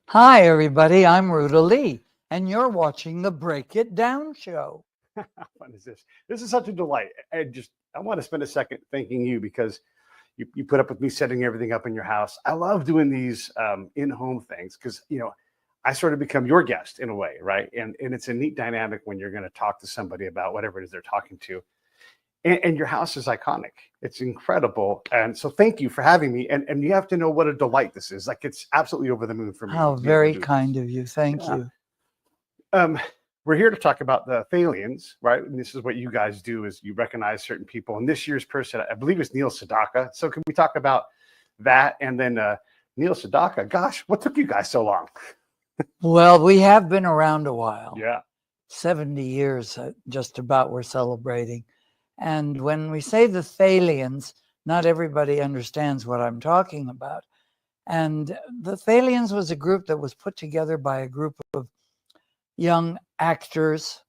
Hi, everybody. I'm Ruta Lee, and you're watching the Break It Down show. How fun is this? This is such a delight. I want to spend a second thanking you because you put up with me setting everything up in your house. I love doing these in-home things because, I sort of become your guest in a way, right? And it's a neat dynamic when you're going to talk to somebody about whatever it is they're talking to. And your house is iconic. It's incredible. And so thank you for having me. And you have to know what a delight this is. Like, it's absolutely over the moon for me. How very kind of you. Thank you. We're here to talk about the Thalians, right? And this is what you guys do, is you recognize certain people. And this year's person, I believe, is Neil Sedaka. So can we talk about that? And then Neil Sedaka, gosh, what took you guys so long? Well, we have been around a while. Yeah. 70 years, just about, we're celebrating. And when we say the Thalians, not everybody understands what I'm talking about. And the Thalians was a group that was put together by a group of young actors,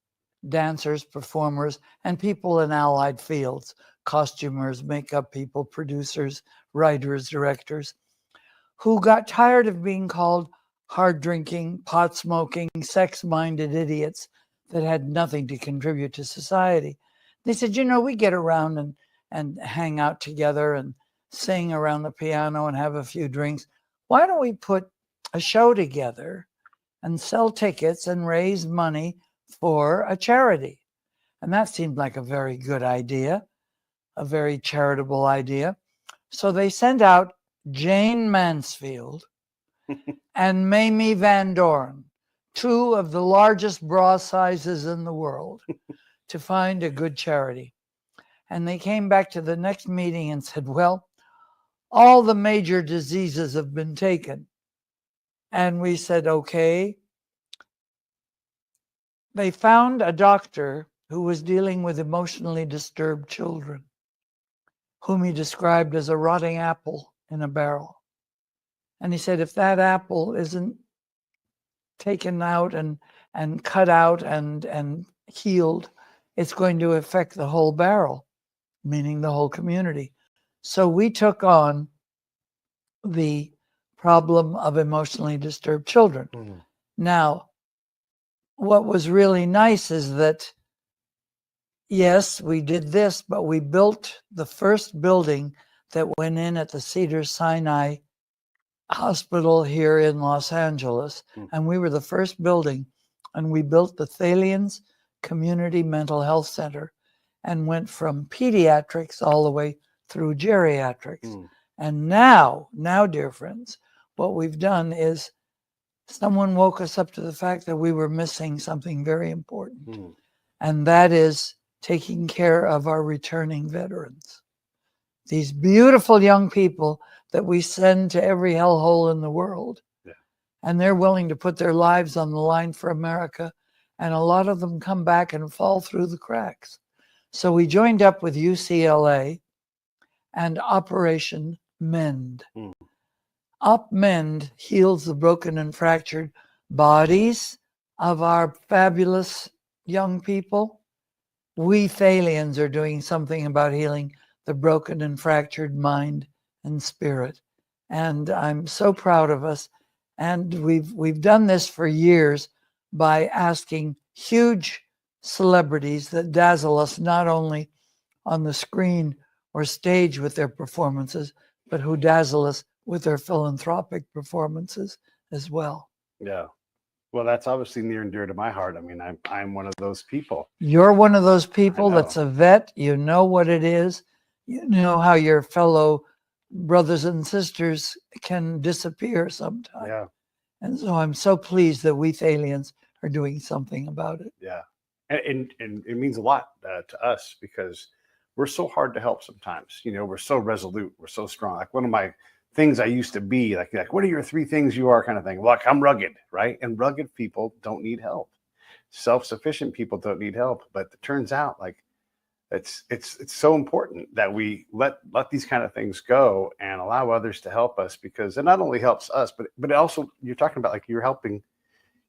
dancers, performers, and people in allied fields, costumers, makeup people, producers, writers, directors, who got tired of being called hard-drinking, pot-smoking, sex-minded idiots that had nothing to contribute to society. They said, we get around and hang out together and sing around the piano and have a few drinks. Why don't we put a show together and sell tickets and raise money for a charity? And that seemed like a very good idea, a very charitable idea. So they sent out Jayne Mansfield and Mamie Van Doren, two of the largest bra sizes in the world, to find a good charity. And they came back to the next meeting and said, well, all the major diseases have been taken. And we said, okay. They found a doctor who was dealing with emotionally disturbed children, whom he described as a rotting apple in a barrel. And he said, if that apple isn't taken out and cut out and healed, it's going to affect the whole barrel, meaning the whole community. So we took on the problem of emotionally disturbed children. Mm. Now, what was really nice is that, yes, we did this, but we built the first building that went in at the Cedars-Sinai Hospital here in Los Angeles. Mm. And we were the first building, and we built the Thalians Community Mental Health Center and went from pediatrics all the way through geriatrics. Mm. And now, dear friends, what we've done is someone woke us up to the fact that we were missing something very important. Mm. And that is taking care of our returning veterans. These beautiful young people that we send to every hellhole in the world. Yeah. And they're willing to put their lives on the line for America. And a lot of them come back and fall through the cracks. So we joined up with UCLA and Operation Mend. Mm. UpMend heals the broken and fractured bodies of our fabulous young people. We Thalians are doing something about healing the broken and fractured mind and spirit. And I'm so proud of us. And we've done this for years by asking huge celebrities that dazzle us not only on the screen or stage with their performances, but who dazzle us with their philanthropic performances as well. Yeah. Well, that's obviously near and dear to my heart. I mean, I'm one of those people. You're one of those people that's a vet. You know what it is. You know how your fellow brothers and sisters can disappear sometimes. Yeah. And so I'm so pleased that we Thalians are doing something about it. Yeah. And it means a lot to us because we're so hard to help sometimes. We're so resolute. We're so strong. Like one of my things I used to be like, what are your 3 things you are kind of thing? Look, I'm rugged, right? And rugged people don't need help. Self-sufficient people don't need help. But it turns out like it's so important that we let these kind of things go and allow others to help us, because it not only helps us, but it also, you're talking about like you're helping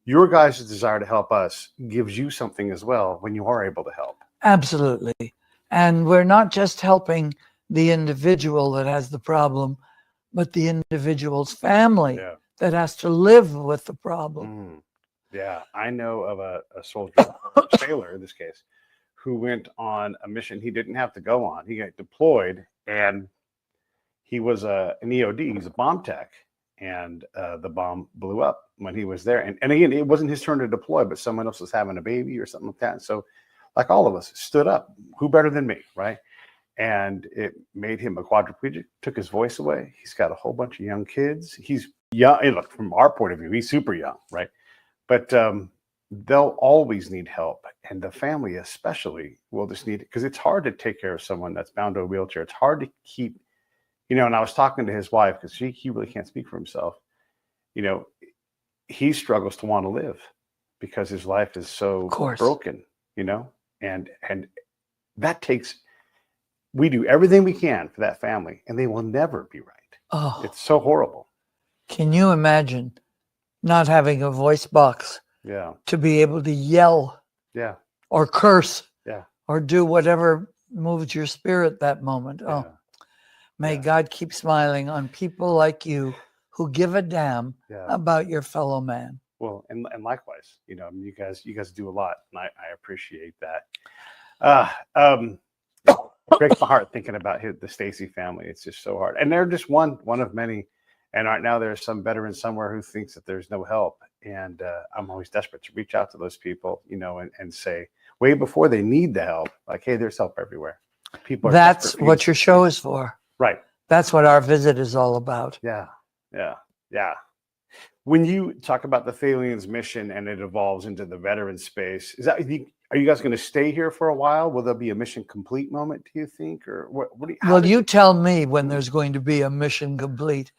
your guys' desire to help us gives you something as well when you are able to help. Absolutely. And we're not just helping the individual that has the problem, but the individual's family that has to live with the problem. Mm. Yeah, I know of a soldier, a sailor in this case, who went on a mission he didn't have to go on. He got deployed, and he was an EOD. He's a bomb tech, and the bomb blew up when he was there. And again, it wasn't his turn to deploy, but someone else was having a baby or something like that. And so, like all of us, stood up. Who better than me, right? And it made him a quadriplegic, took his voice away. He's got a whole bunch of young kids. He's young. And look, from our point of view, he's super young, right? But they'll always need help. And the family especially will just need it, because it's hard to take care of someone that's bound to a wheelchair. It's hard to keep, and I was talking to his wife, because he really can't speak for himself. He struggles to want to live because his life is so broken, and that takes, we do everything we can for that family, and they will never be right. Oh, it's so horrible. Can you imagine not having a voice box to be able to yell or curse or do whatever moves your spirit that moment? Oh, may God keep smiling on people like you who give a damn about your fellow man. Well, and likewise, you guys do a lot, and I appreciate that. It breaks my heart thinking about the Stacy family. It's just so hard, and they're just one of many. And right now, there's some veteran somewhere who thinks that there's no help, and I'm always desperate to reach out to those people, and say way before they need the help, like, hey, there's help everywhere. People. That's what your show is for, right? That's what our visit is all about. Yeah. When you talk about the Thalians mission and it evolves into the veteran space, are you guys going to stay here for a while? Will there be a mission complete moment, do you think? Or what? You tell me when there's going to be a mission complete.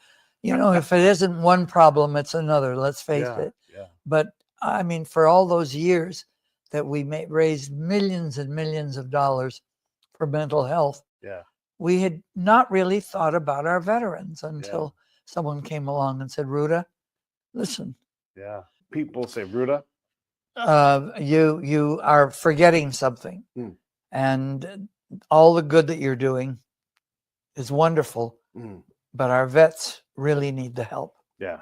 If it isn't one problem, it's another, let's face it. Yeah. But I mean, for all those years that we raised millions and millions of dollars for mental health, we had not really thought about our veterans until someone came along and said, Ruta, listen. Yeah. People say, Ruta, you are forgetting something. And all the good that you're doing is wonderful. But our vets really need the help. Yeah.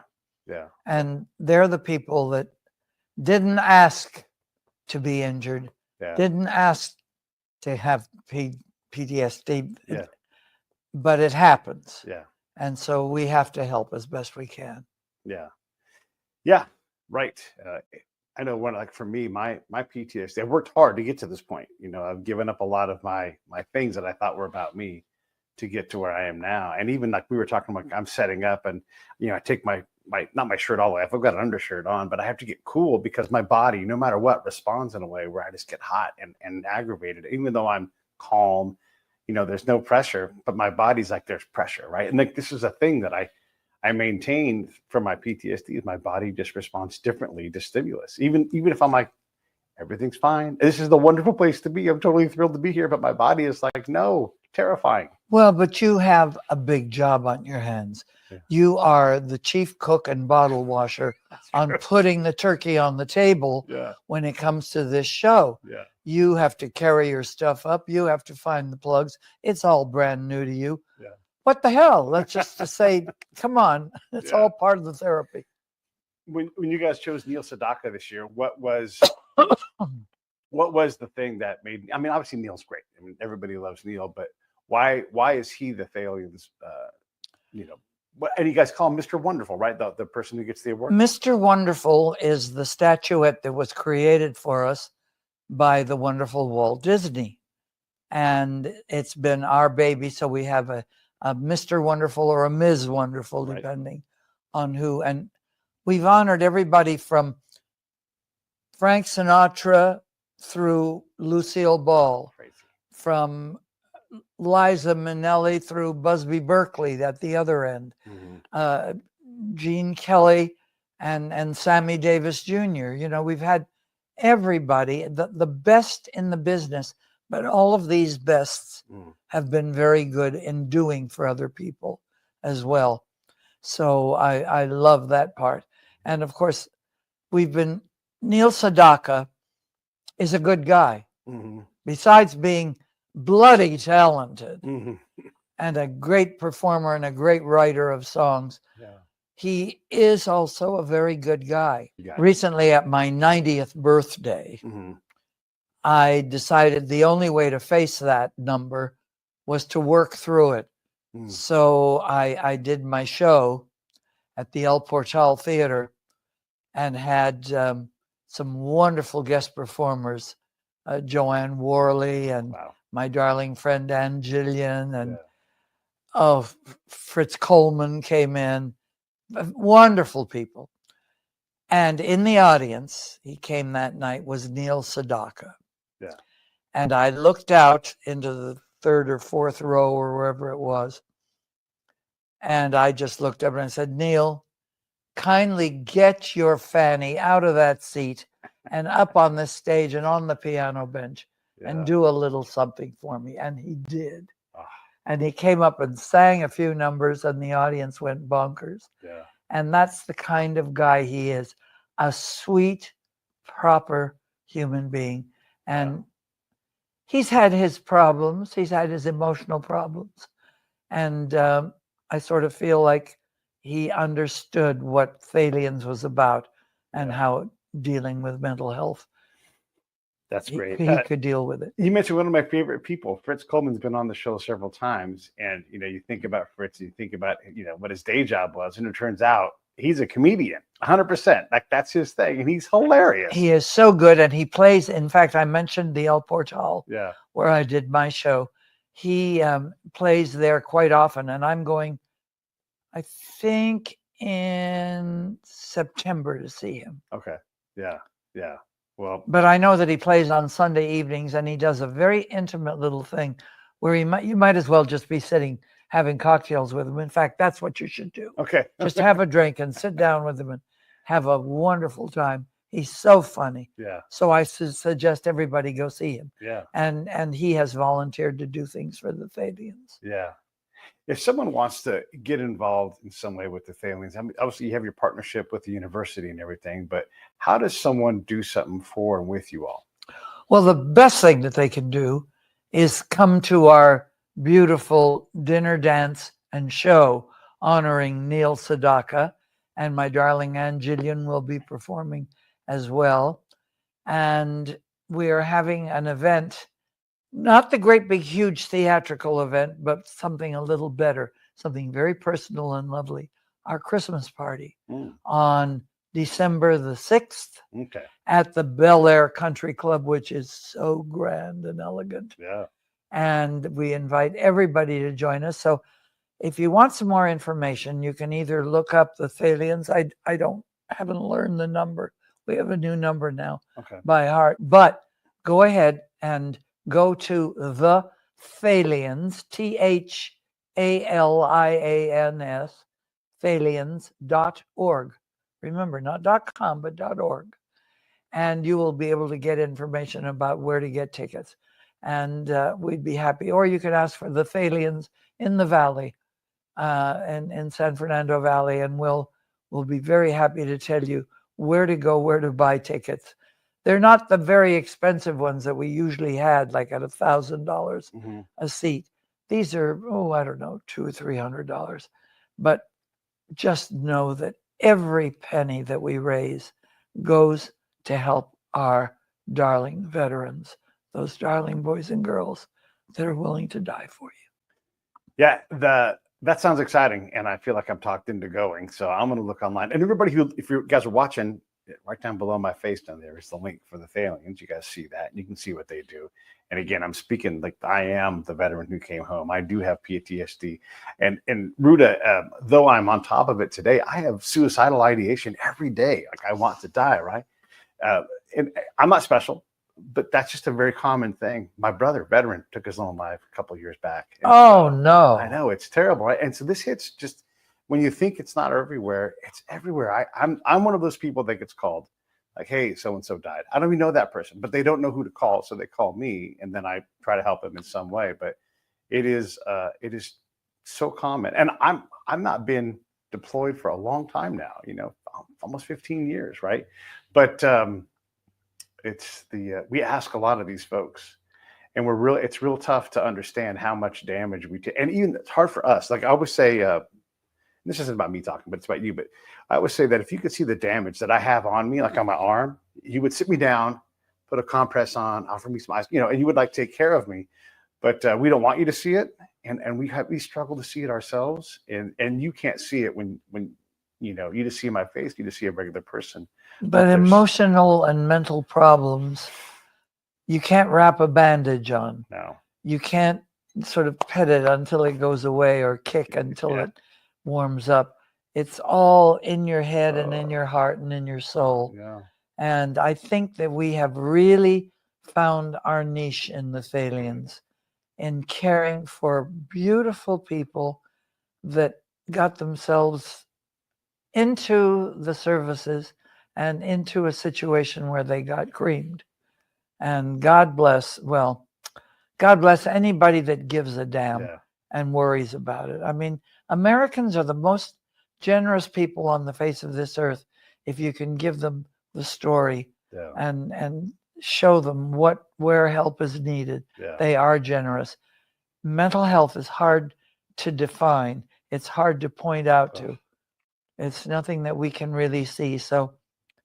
And they're the people that didn't ask to be injured, didn't ask to have PTSD, but it happens. Yeah. And so we have to help as best we can. Yeah. Right. I know for me, my PTSD, I've worked hard to get to this point. I've given up a lot of my things that I thought were about me to get to where I am now. And even like we were talking about, I'm setting up, and I take my not my shirt all the way off. I've got an undershirt on, but I have to get cool because my body, no matter what, responds in a way where I just get hot and aggravated, even though I'm calm. There's no pressure, but my body's like, there's pressure, right? And this is a thing that I maintain for my PTSD, is my body just responds differently to stimulus. Even if I'm like, everything's fine, this is the wonderful place to be, I'm totally thrilled to be here, but my body is like, no, terrifying. Well, but you have a big job on your hands. You are the chief cook and bottle washer on putting the turkey on the table when it comes to this show. You have to carry your stuff up. You have to find the plugs. It's all brand new to you. What the hell? Let's just to say, come on. It's all part of the therapy. When you guys chose Neil Sedaka this year, what was the thing that made? I mean, obviously Neil's great. I mean, everybody loves Neil, but why is he the Thalians? And you guys call him Mr. Wonderful, right? The person who gets the award. Mr. Wonderful is the statuette that was created for us by the wonderful Walt Disney, and it's been our baby. So we have a Mr. Wonderful or a Ms. Wonderful, depending on who. And we've honored everybody from Frank Sinatra through Lucille Ball, from Liza Minnelli through Busby Berkeley at the other end, Gene Kelly and Sammy Davis Jr. We've had everybody, the best in the business, but all of these bests have been very good in doing for other people as well. So I love that part. And of course, Neil Sedaka is a good guy. Besides being bloody talented and a great performer and a great writer of songs, he is also a very good guy. Yeah. Recently, at my 90th birthday, I decided the only way to face that number was to work through it. So I did my show at the El Portal Theater and had some wonderful guest performers, Joanne Worley and my darling friend Ann Gillian, and Fritz Coleman came in. Wonderful people. And in the audience, he came that night, was Neil Sedaka. Yeah. And I looked out into the third or fourth row or wherever it was. And I just looked up and I said, Neil, kindly get your fanny out of that seat and up on the stage and on the piano bench and do a little something for me. And he did. And he came up and sang a few numbers and the audience went bonkers. Yeah. And that's the kind of guy he is, a sweet, proper human being. And he's had his problems. He's had his emotional problems. And I sort of feel like he understood what Thalians was about and how dealing with mental health. That's great. He could deal with it. You mentioned one of my favorite people. Fritz Coleman's been on the show several times. And, you think about Fritz, you think about, what his day job was. And it turns out he's a comedian, 100%. Like, that's his thing. And he's hilarious. He is so good. And he plays, in fact, I mentioned the El Portal, where I did my show. He plays there quite often. And I'm going, I think, in September to see him. Okay. Yeah. Yeah. Well, but I know that he plays on Sunday evenings, and he does a very intimate little thing where you might as well just be sitting having cocktails with him. In fact, that's what you should do. Okay. Just have a drink and sit down with him and have a wonderful time. He's so funny. Yeah. So I suggest everybody go see him. Yeah. And he has volunteered to do things for the Thalians. Yeah. If someone wants to get involved in some way with the Thalians, I mean, obviously you have your partnership with the university and everything, but how does someone do something for and with you all? Well, the best thing that they can do is come to our beautiful dinner, dance, and show honoring Neil Sedaka, and my darling Ann Gillian will be performing as well. And we are having an event, not the great big huge theatrical event, but something a little better, something very personal and lovely, our Christmas party on December the 6th at the Bel-Air Country Club, which is so grand and elegant. Yeah. And we invite everybody to join us. So if you want some more information, you can either look up the Thalians. I haven't learned the number. We have a new number now by heart. But go ahead and go to the Thalians, THALIANS, Thalians.org. Remember, not .com, but .org. And you will be able to get information about where to get tickets. And we'd be happy. Or you could ask for the Thalians in the Valley, in San Fernando Valley, and we'll be very happy to tell you where to go, where to buy tickets. They're not the very expensive ones that we usually had, like at $1,000 a seat. These are, I don't know, $200 or $300. But just know that every penny that we raise goes to help our darling veterans, those darling boys and girls that are willing to die for you. Yeah, that sounds exciting, and I feel like I'm talked into going. So I'm going to look online. And everybody if you guys are watching, right down below my face down there is the link for the Thalians. You guys see that, and you can see what they do. And again, I'm speaking like I am the veteran who came home. I do have PTSD. And Ruta, though I'm on top of it today, I have suicidal ideation every day. Like, I want to die, right? And I'm not special, but that's just a very common thing. My brother, veteran, took his own life a couple of years back. And no. I know, it's terrible, right? And so this hits just, when you think it's not everywhere, it's everywhere. I'm one of those people that gets called, like, hey, so-and-so died. I don't even know that person, but they don't know who to call. So they call me, and then I try to help them in some way. But it is so common. And I'm not been deployed for a long time now, almost 15 years, right? But it's we ask a lot of these folks, and it's real tough to understand how much damage we take. And even it's hard for us. Like I always say, this isn't about me talking, but it's about you. But I always say that if you could see the damage that I have on me, like on my arm, you would sit me down, put a compress on, offer me some ice, and you would like take care of me. But we don't want you to see it, and we struggle to see it ourselves, and you can't see it when you just see my face, you just see a regular person. But emotional and mental problems, you can't wrap a bandage on. No. You can't sort of pet it until it goes away or kick until it warms up. It's all in your head and in your heart and in your soul. Yeah. And I think that we have really found our niche in the Thalians in caring for beautiful people that got themselves into the services and into a situation where they got creamed. And God bless anybody that gives a damn and worries about it. I mean, Americans are the most generous people on the face of this earth if you can give them the story and show them where help is needed. They are generous. Mental health is hard to define. It's hard to point out to. It's nothing that we can really see. So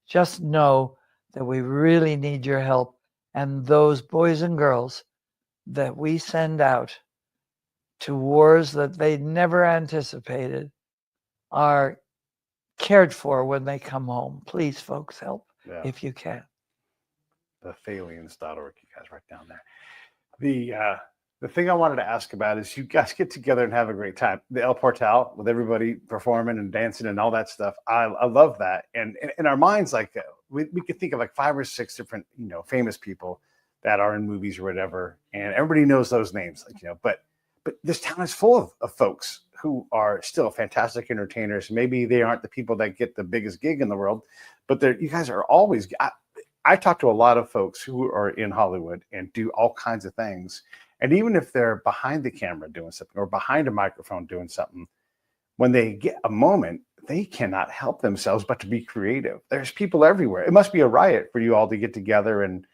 just know that we really need your help. And those boys and girls that we send out to wars that they never anticipated are cared for when they come home. Please, folks, help if you can. The Thalians.org, you guys write down there. The thing I wanted to ask about is you guys get together and have a great time. The El Portal with everybody performing and dancing and all that stuff. I love that. And in our minds, like we could think of like 5 or 6 different, famous people that are in movies or whatever. And everybody knows those names, but this town is full of folks who are still fantastic entertainers. Maybe they aren't the people that get the biggest gig in the world, but you guys are always, I talk to a lot of folks who are in Hollywood and do all kinds of things. And even if they're behind the camera doing something or behind a microphone doing something, when they get a moment, they cannot help themselves but to be creative. There's people everywhere. It must be a riot for you all to get together and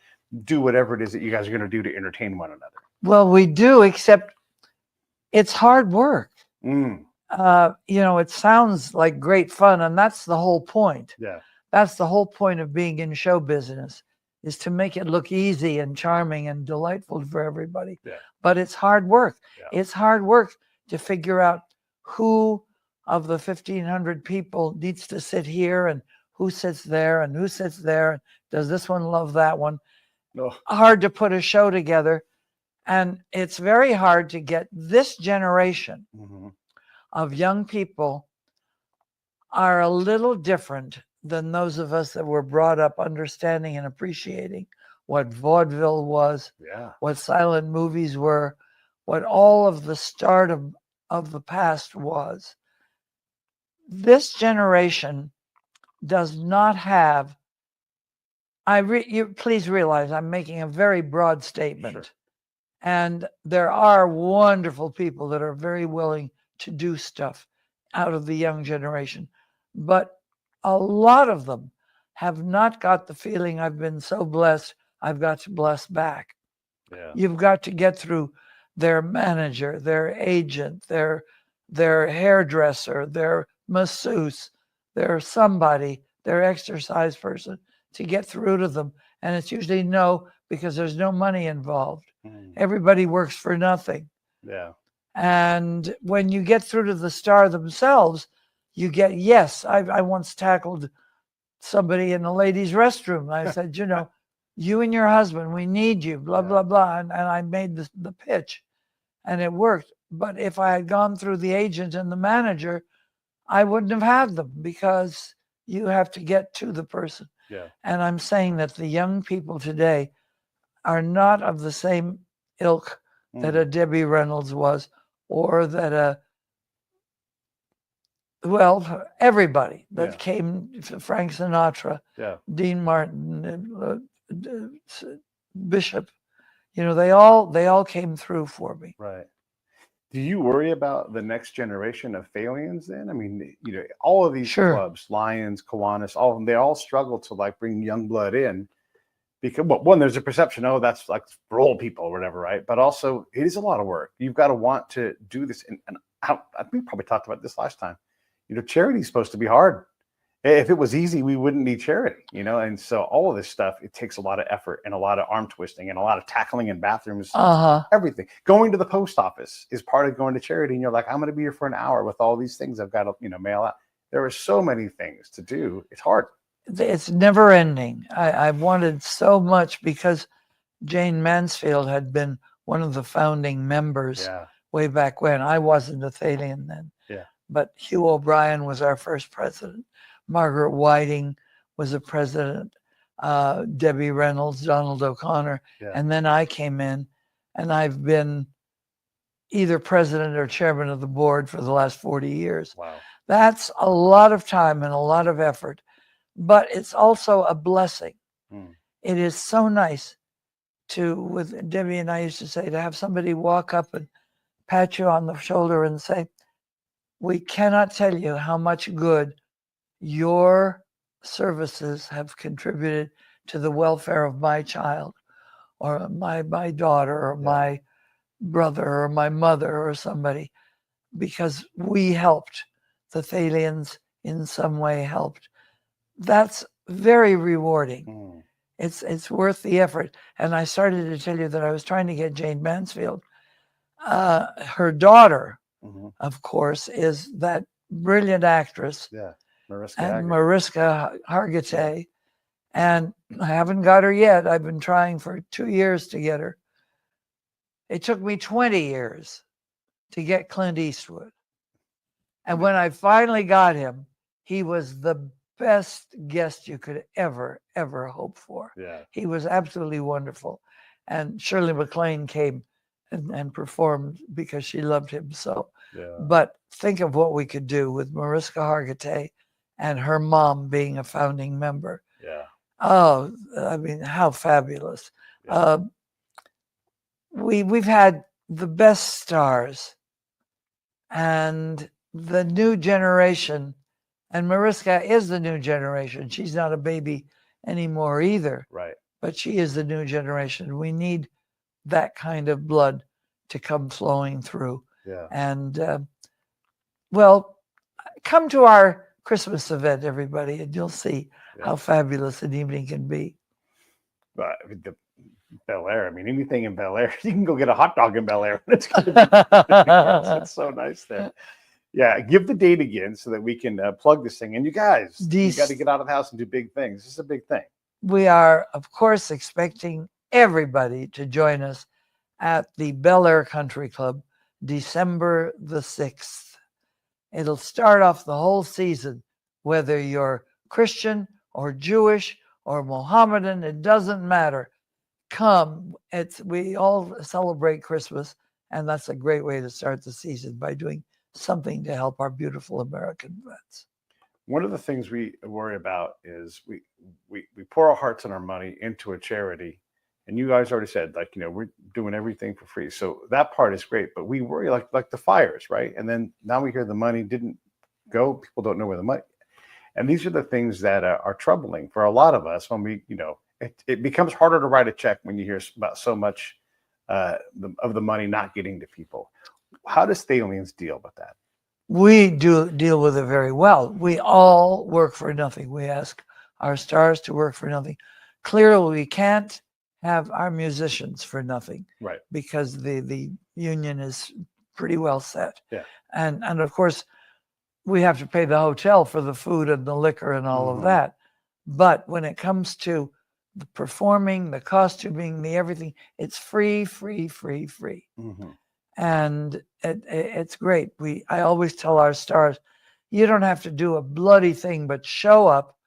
do whatever it is that you guys are going to do to entertain one another. Well, we do, except it's hard work. It sounds like great fun, and that's the whole point. Yeah. That's the whole point of being in show business, is to make it look easy and charming and delightful for everybody. Yeah. But it's hard work. Yeah. It's hard work to figure out who of the 1,500 people needs to sit here and who sits there and who sits there. And does this one love that one? No. Hard to put a show together. And it's very hard to get this generation of young people are a little different than those of us that were brought up understanding and appreciating what vaudeville was, what silent movies were, what all of the start of the past was. This generation does not have, please realize I'm making a very broad statement. Sure. And there are wonderful people that are very willing to do stuff out of the young generation. But a lot of them have not got the feeling I've been so blessed, I've got to bless back. Yeah. You've got to get through their manager, their agent, their hairdresser, their masseuse, their somebody, their exercise person to get through to them. And it's usually no, because there's no money involved. Everybody works for nothing. Yeah. And when you get through to the star themselves, you get, yes, I once tackled somebody in the ladies' restroom. I said, you and your husband, we need you, blah, blah, blah. And I made the pitch and it worked. But if I had gone through the agent and the manager, I wouldn't have had them, because you have to get to the person. Yeah. And I'm saying that the young people today are not of the same ilk that a Debbie Reynolds was, or that everybody that came, Frank Sinatra, Dean Martin, Bishop, they all came through for me. Right. Do you worry about the next generation of Thalians then? I mean, all of these clubs, Lions, Kiwanis, all of them, they all struggle to bring young blood in. Because, one, there's a perception, that's like for old people or whatever, right? But also, it is a lot of work. You've got to want to do this. And we probably talked about this last time. charity's supposed to be hard. If it was easy, we wouldn't need charity, and so all of this stuff, it takes a lot of effort and a lot of arm twisting and a lot of tackling in bathrooms, everything. Going to the post office is part of going to charity, and you're like, I'm going to be here for an hour with all these things I've got to, mail out. There are so many things to do. It's hard. It's never ending. I wanted so much because Jayne Mansfield had been one of the founding members way back when. I wasn't a Thalian then. Yeah. But Hugh O Brian was our first president. Margaret Whiting was a president. Debbie Reynolds, Donald O'Connor. Yeah. And then I came in, and I've been either president or chairman of the board for the last 40 years. Wow. That's a lot of time and a lot of effort, but it's also a blessing. It is so nice with Debbie and I used to say, to have somebody walk up and pat you on the shoulder and say, we cannot tell you how much good your services have contributed to the welfare of my child or my daughter or my brother or my mother or somebody, because we helped. The Thalians in some way helped. That's very rewarding. It's worth the effort. And I started to tell you that I was trying to get Jayne Mansfield. Her daughter, of course, is that brilliant actress. Yeah, Mariska Hargitay. And I haven't got her yet. I've been trying for 2 years to get her. It took me 20 years to get Clint Eastwood. And when I finally got him, he was the best guest you could ever hope for. Yeah. He was absolutely wonderful. And Shirley MacLaine came and performed because she loved him so. Yeah. But think of what we could do with Mariska Hargitay and her mom being a founding member. Yeah. Oh, I mean, how fabulous. Yeah. We've had the best stars and the new generation, and Mariska is the new generation. She's not a baby anymore either. Right. But she is the new generation. We need that kind of blood to come flowing through. Yeah. And well, come to our Christmas event, everybody, and you'll see how fabulous an evening can be. But the Bel-Air, I mean, anything in Bel-Air, you can go get a hot dog in Bel-Air. It's it's so nice there. Yeah, give the date again so that we can plug this thing. And you guys, you got to get out of the house and do big things. This is a big thing. We are, of course, expecting everybody to join us at the Bel-Air Country Club, December the 6th. It'll start off the whole season, whether you're Christian or Jewish or Mohammedan, it doesn't matter. Come. We all celebrate Christmas, and that's a great way to start the season, by doing something to help our beautiful American vets. One of the things we worry about is we pour our hearts and our money into a charity, and you guys already said, like, we're doing everything for free. So that part is great, but we worry like the fires, right? And then now we hear the money didn't go. People don't know where the money. And these are the things that are troubling for a lot of us when we, it becomes harder to write a check when you hear about so much of the money not getting to people. How does Thalians deal with that? We do deal with it very well. We all work for nothing. We ask our stars to work for nothing. Clearly, we can't have our musicians for nothing, right? Because the union is pretty well set. Yeah. And of course, we have to pay the hotel for the food and the liquor and all of that. But when it comes to the performing, the costuming, the everything, it's free. And it's great. I always tell our stars, you don't have to do a bloody thing, but show up,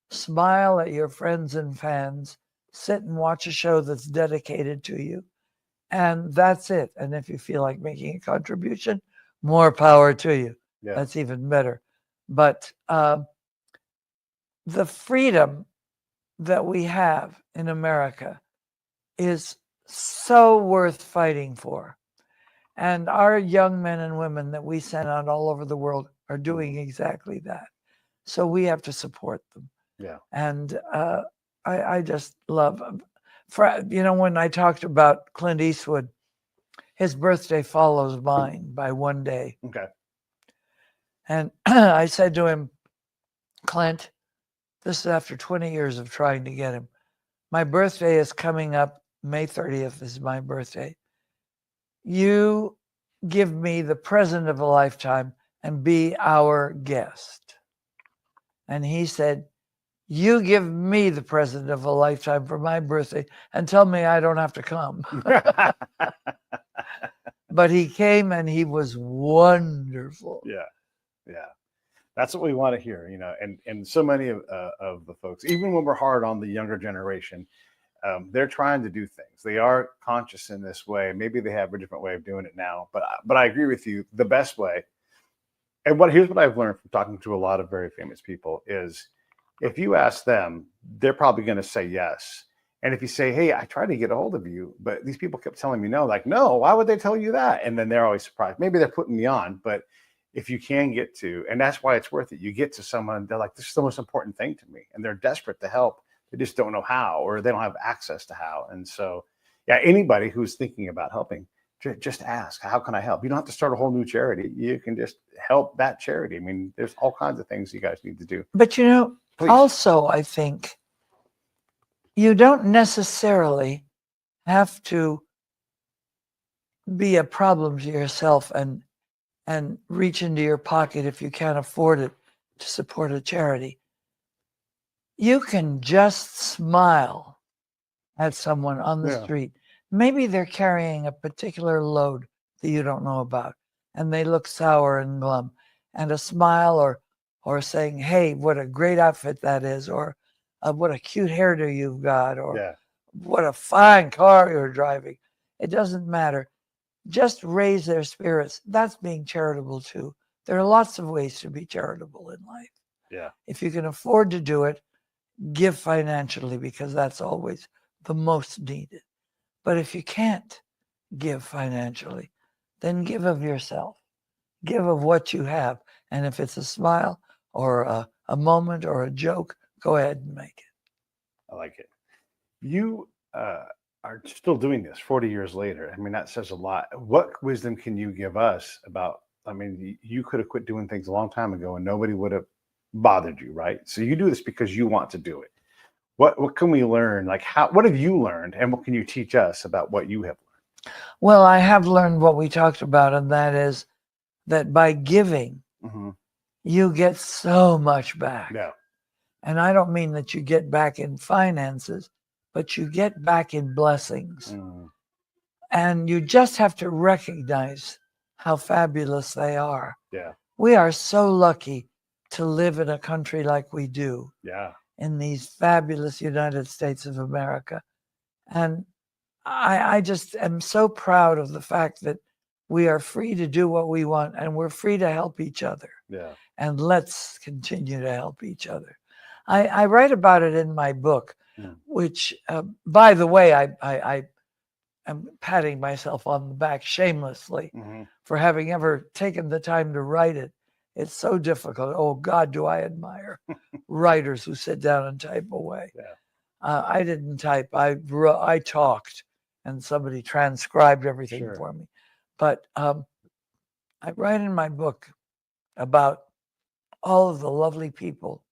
smile at your friends and fans, sit and watch a show that's dedicated to you, and that's it. And if you feel like making a contribution, more power to you. Yeah. That's even better. But the freedom that we have in America is so worth fighting for. And our young men and women that we send out all over the world are doing exactly that. So we have to support them. Yeah. And I just love, when I talked about Clint Eastwood, his birthday follows mine by one day. Okay. And I said to him, Clint, this is after 20 years of trying to get him. My birthday is coming up. May 30th is my birthday. You give me the present of a lifetime and be our guest. And he said, you give me the present of a lifetime for my birthday and tell me I don't have to come. But he came and he was wonderful. Yeah. That's what we want to hear, and so many of the folks, even when we're hard on the younger generation, they're trying to do things. They are conscious in this way. Maybe they have a different way of doing it now, but I agree with you. The best way, and here's what I've learned from talking to a lot of very famous people is, if you ask them, they're probably going to say yes. And if you say, hey, I tried to get a hold of you, but these people kept telling me no, like, no, why would they tell you that? And then they're always surprised. Maybe they're putting me on, but if you can get to, and that's why it's worth it. You get to someone, they're like, this is the most important thing to me. And they're desperate to help. They just don't know how, or they don't have access to how. And so, yeah, anybody who's thinking about helping, just ask, how can I help? You don't have to start a whole new charity. You can just help that charity. I mean, there's all kinds of things you guys need to do. But Please. Also, I think you don't necessarily have to be a problem to yourself and reach into your pocket if you can't afford it to support a charity. You can just smile at someone on the street. Maybe they're carrying a particular load that you don't know about, and they look sour and glum. And a smile or saying, hey, what a great outfit that is, or what a cute hairdo you've got, or what a fine car you're driving. It doesn't matter. Just raise their spirits. That's being charitable too. There are lots of ways to be charitable in life. Yeah. If you can afford to do it, give financially, because that's always the most needed. But if you can't give financially, then give of yourself. Give of what you have. And if it's a smile or a moment or a joke, go ahead and make it. I like it. You are still doing this 40 years later. I mean, that says a lot. What wisdom can you give us about, I mean, you could have quit doing things a long time ago and nobody would have bothered you, right? So you do this because you want to do it. What can we learn? Like, what have you learned, and what can you teach us about what you have learned? Well, I have learned what we talked about, and that is that by giving, you get so much back. Yeah. And I don't mean that you get back in finances, but you get back in blessings. And you just have to recognize how fabulous they are. Yeah. We are so lucky to live in a country like we do. Yeah. In these fabulous United States of America. And I just am so proud of the fact that we are free to do what we want, and we're free to help each other. Yeah. And let's continue to help each other. I write about it in my book, which, by the way, I am patting myself on the back shamelessly for having ever taken the time to write it. It's so difficult. Oh, God, do I admire writers who sit down and type away. Yeah. I didn't type. I talked, and somebody transcribed everything for me. But I write in my book about all of the lovely people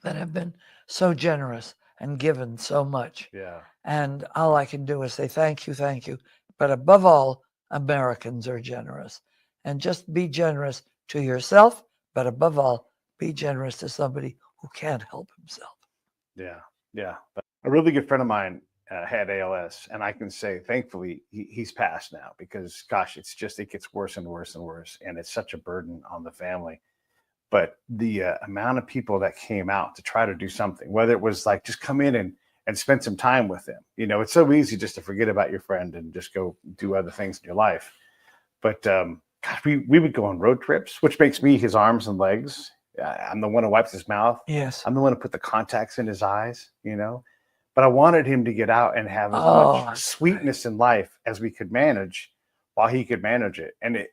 that have been so generous and given so much. Yeah. And all I can do is say, thank you, thank you. But above all, Americans are generous. And just be generous to yourself, but above all, be generous to somebody who can't help himself. Yeah. Yeah. But a really good friend of mine had ALS, and I can say, thankfully, he's passed now, because, gosh, it gets worse and worse and worse. And it's such a burden on the family. But the amount of people that came out to try to do something, whether it was like just come in and spend some time with them. It's so easy just to forget about your friend and just go do other things in your life. But gosh, we would go on road trips, which makes me his arms and legs. I'm the one who wipes his mouth. Yes. I'm the one who put the contacts in his eyes, But I wanted him to get out and have as much sweetness in life as we could manage while he could manage it. And it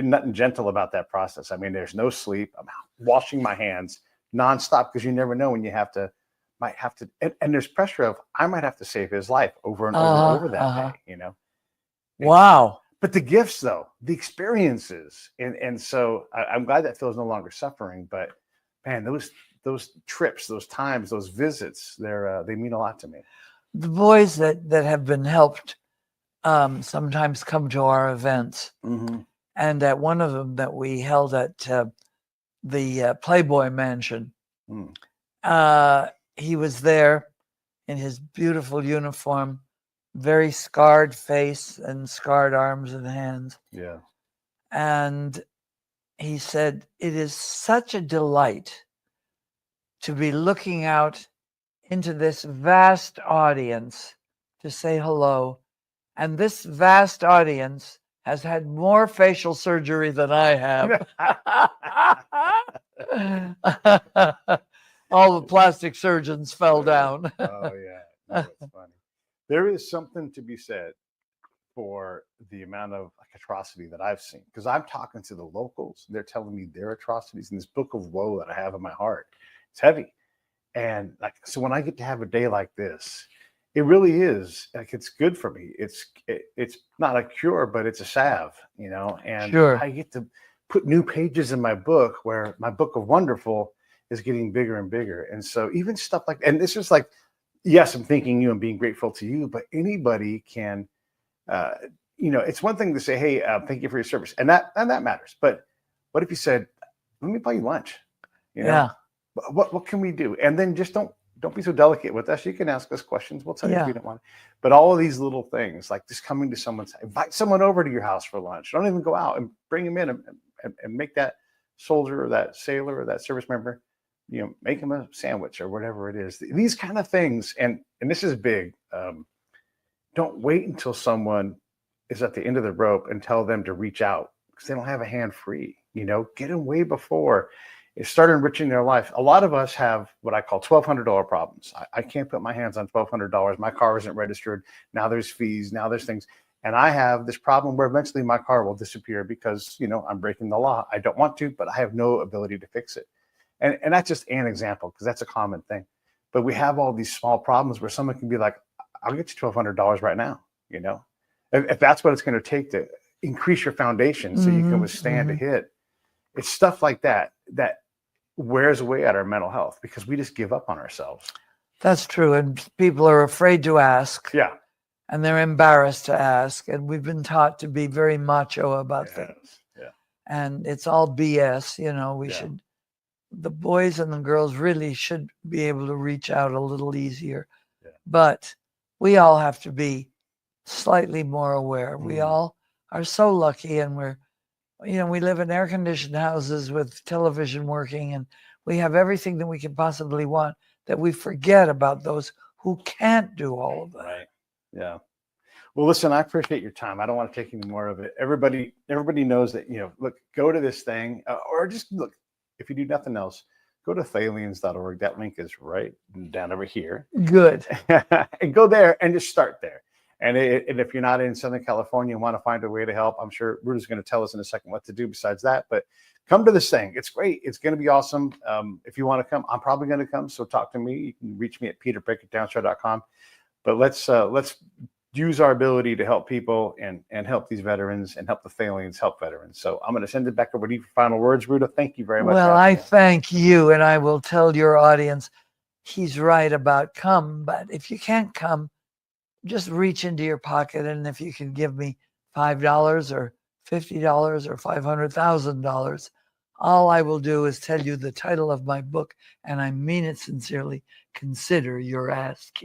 nothing gentle about that process. I mean, there's no sleep. I'm washing my hands nonstop, because you never know when you might have to, and there's pressure of, I might have to save his life over and over that day, Wow. but the gifts, though, the experiences, and so I'm glad that Phil's no longer suffering. But man, those trips, those times, those visits, they mean a lot to me. The boys that have been helped sometimes come to our events, and at one of them that we held at the Playboy Mansion, he was there in his beautiful uniform, very scarred face and scarred arms and hands. Yeah. And he said, it is such a delight to be looking out into this vast audience to say hello. And this vast audience has had more facial surgery than I have. All the plastic surgeons fell down. Oh, yeah. No, that's funny. There is something to be said for the amount of atrocity that I've seen. Because I'm talking to the locals. They're telling me their atrocities in this book of woe that I have in my heart. It's heavy. And so when I get to have a day like this, it really is it's good for me. It's not a cure, but it's a salve, and sure. I get to put new pages in my book where my book of wonderful is getting bigger and bigger. And so even stuff like, and this is yes, I'm thanking you and being grateful to you, but anybody can, it's one thing to say, hey, thank you for your service. And that matters. But what if you said, let me buy you lunch? Yeah. What can we do? And then just don't be so delicate with us. You can ask us questions. We'll tell you if you don't want. But all of these little things, like just coming to someone's, invite someone over to your house for lunch. Don't even go out, and bring them in and make that soldier or that sailor or that service member, make them a sandwich or whatever it is. These kind of things. And this is big. Don't wait until someone is at the end of the rope and tell them to reach out, because they don't have a hand free. Get them way before. Start enriching their life. A lot of us have what I call $1,200 problems. I can't put my hands on $1,200. My car isn't registered. Now there's fees. Now there's things. And I have this problem where eventually my car will disappear because, I'm breaking the law. I don't want to, but I have no ability to fix it. And that's just an example, because that's a common thing. But we have all these small problems where someone can be like, I'll get you $1,200 right now. If that's what it's going to take to increase your foundation so you can withstand a hit. It's stuff like that wears away at our mental health because we just give up on ourselves. That's true. And people are afraid to ask. Yeah. And they're embarrassed to ask. And we've been taught to be very macho about things. Yeah. And it's all BS. We should, the boys and the girls really should be able to reach out a little easier. Yeah. But we all have to be slightly more aware. We all are so lucky, and we live in air-conditioned houses with television working, and we have everything that we can possibly want, that we forget about those who can't do all of that. Right. Yeah. Well, listen, I appreciate your time. I don't want to take any more of it. Everybody knows that, look, go to this thing, or just look, if you do nothing else, go to Thalians.org. That link is right down over here. Good. And go there and just start there. And if you're not in Southern California and want to find a way to help, I'm sure Ruta's going to tell us in a second what to do besides that. But come to this thing. It's great. It's going to be awesome. If you want to come, I'm probably going to come. So talk to me. You can reach me at peterbreakitdownshow.com. But let's use our ability to help people and help these veterans and help the Thalians help veterans. So I'm going to send it back over to you for final words. Ruta, thank you very much. Well, I thank you. And I will tell your audience, he's right about come. But if you can't come, just reach into your pocket, and if you can give me $5 or $50 or $500,000, all I will do is tell you the title of my book, and I mean it sincerely. Consider your ass kicked.